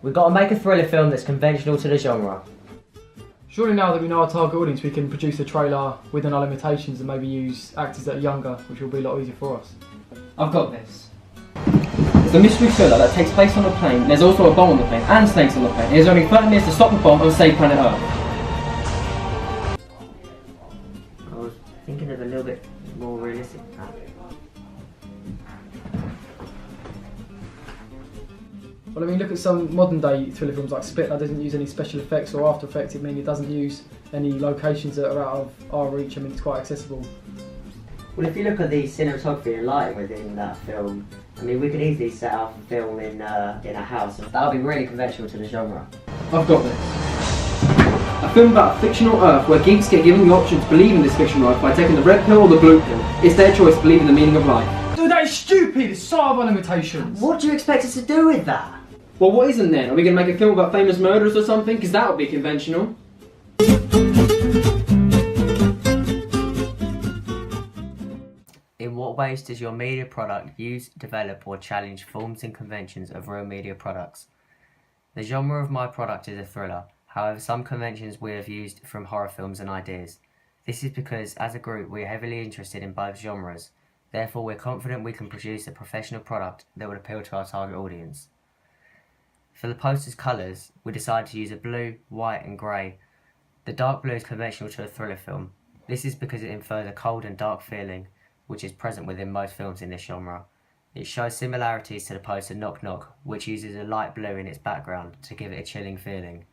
We've got to make a thriller film that's conventional to the genre. Surely now that we know our target audience, we can produce a trailer within our limitations and maybe use actors that are younger, which will be a lot easier for us. I've got this. It's a mystery thriller that takes place on a plane. There's also a bomb on the plane and snakes on the plane. There's only 30 minutes to stop the bomb and save planet Earth. I was thinking of a little bit more realistic than that. Well, I mean, look at some modern day thriller films like Split that doesn't use any special effects or After Effects. It means it doesn't use any locations that are out of our reach. I mean, it's quite accessible. Well, if you look at the cinematography and lighting within that film, I mean, we could easily set up a film in a house. That would be really conventional to the genre. I've got this. A film about a fictional Earth where geeks get given the option to believe in this fictional Earth by taking the red pill or the blue pill. It's their choice to believe in the meaning of life. Dude, that is stupid! It's so out of our limitations! What do you expect us to do with that? Well, what isn't then? Are we going to make a film about famous murderers or something? Because that would be conventional. In what ways does your media product use, develop or challenge forms and conventions of real media products? The genre of my product is a thriller. However, some conventions we have used from horror films and ideas. This is because, as a group, we are heavily interested in both genres. Therefore, we're confident we can produce a professional product that would appeal to our target audience. For the poster's colours, we decided to use a blue, white and grey. The dark blue is conventional to a thriller film. This is because it infers a cold and dark feeling, which is present within most films in this genre. It shows similarities to the poster Knock Knock, which uses a light blue in its background to give it a chilling feeling.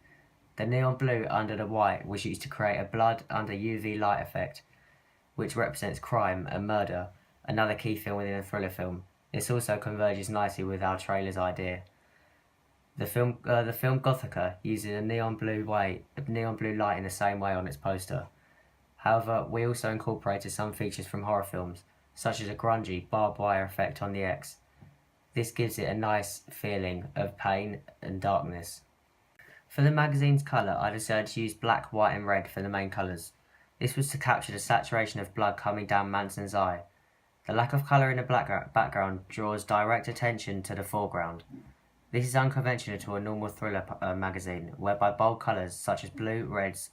The neon blue under the white was used to create a blood under UV light effect, which represents crime and murder, another key theme within a thriller film. This also converges nicely with our trailer's idea. The film Gothica uses a neon blue light in the same way on its poster. However, we also incorporated some features from horror films, such as a grungy barbed wire effect on the X. This gives it a nice feeling of pain and darkness. For the magazine's colour, I decided to use black, white and red for the main colours. This was to capture the saturation of blood coming down Manson's eye. The lack of colour in the background draws direct attention to the foreground. This is unconventional to a normal thriller magazine, whereby bold colours such as blue, reds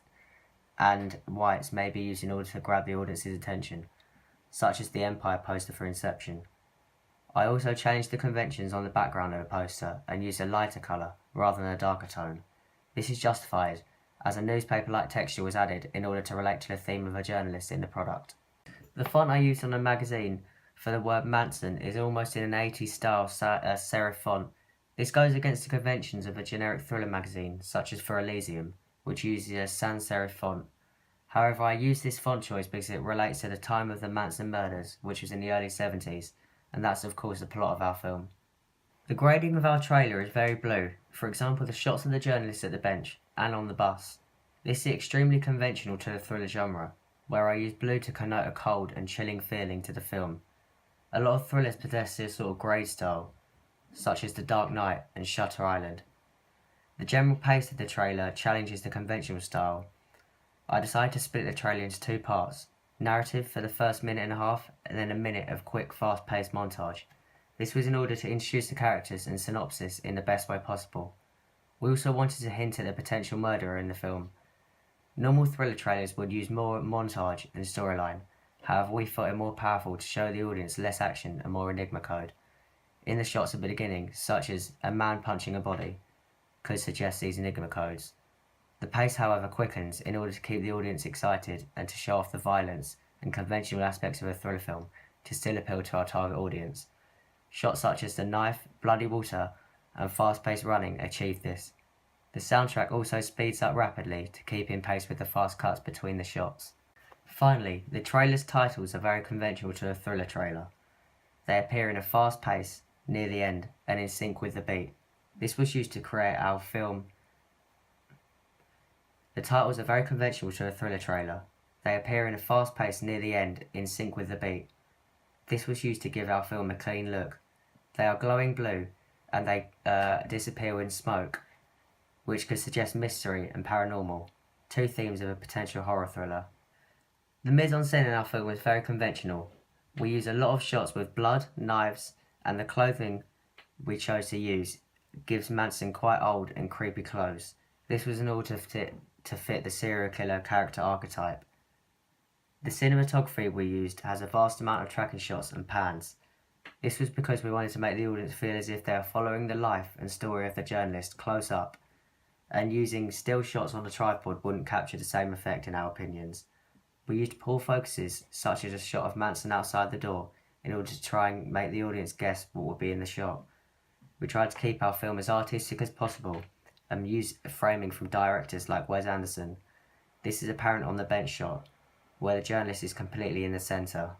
and whites may be used in order to grab the audience's attention, such as the Empire poster for Inception. I also changed the conventions on the background of the poster and used a lighter colour rather than a darker tone. This is justified, as a newspaper-like texture was added in order to relate to the theme of a journalist in the product. The font I used on the magazine for the word Manson is almost in an 80s style serif font. This goes against the conventions of a generic thriller magazine, such as for Elysium, which uses a sans serif font. However, I use this font choice because it relates to the time of the Manson murders, which was in the early 70s, and that's of course the plot of our film. The grading of our trailer is very blue, for example the shots of the journalists at the bench, and on the bus. This is extremely conventional to the thriller genre, where I use blue to connote a cold and chilling feeling to the film. A lot of thrillers possess this sort of grey style, such as The Dark Knight and Shutter Island. The general pace of the trailer challenges the conventional style. I decided to split the trailer into two parts, narrative for the first minute and a half, and then a minute of quick, fast-paced montage. This was in order to introduce the characters and synopsis in the best way possible. We also wanted to hint at the potential murderer in the film. Normal thriller trailers would use more montage than storyline, however we thought it more powerful to show the audience less action and more enigma code. In the shots at the beginning, such as a man punching a body, could suggest these enigma codes. The pace, however, quickens in order to keep the audience excited and to show off the violence and conventional aspects of a thriller film to still appeal to our target audience. Shots such as the knife, bloody water, and fast-paced running achieve this. The soundtrack also speeds up rapidly to keep in pace with the fast cuts between the shots. Finally, the trailer's titles are very conventional to a thriller trailer. They appear in a fast pace, near the end, and in sync with the beat. This was used to create our film. The titles are very conventional to a thriller trailer. They appear in a fast pace near the end, in sync with the beat. This was used to give our film a clean look. They are glowing blue, and they disappear in smoke, which could suggest mystery and paranormal, two themes of a potential horror thriller. The mise-en-scène in our film is very conventional. We use a lot of shots with blood, knives, and the clothing we chose to use gives Manson quite old and creepy clothes. This was in order to fit the serial killer character archetype. The cinematography we used has a vast amount of tracking shots and pans. This was because we wanted to make the audience feel as if they are following the life and story of the journalist close up, and using still shots on a tripod wouldn't capture the same effect in our opinions. We used poor focuses, such as a shot of Manson outside the door, in order to try and make the audience guess what would be in the shot. We tried to keep our film as artistic as possible, and use framing from directors like Wes Anderson. This is apparent on the bench shot, where the journalist is completely in the centre.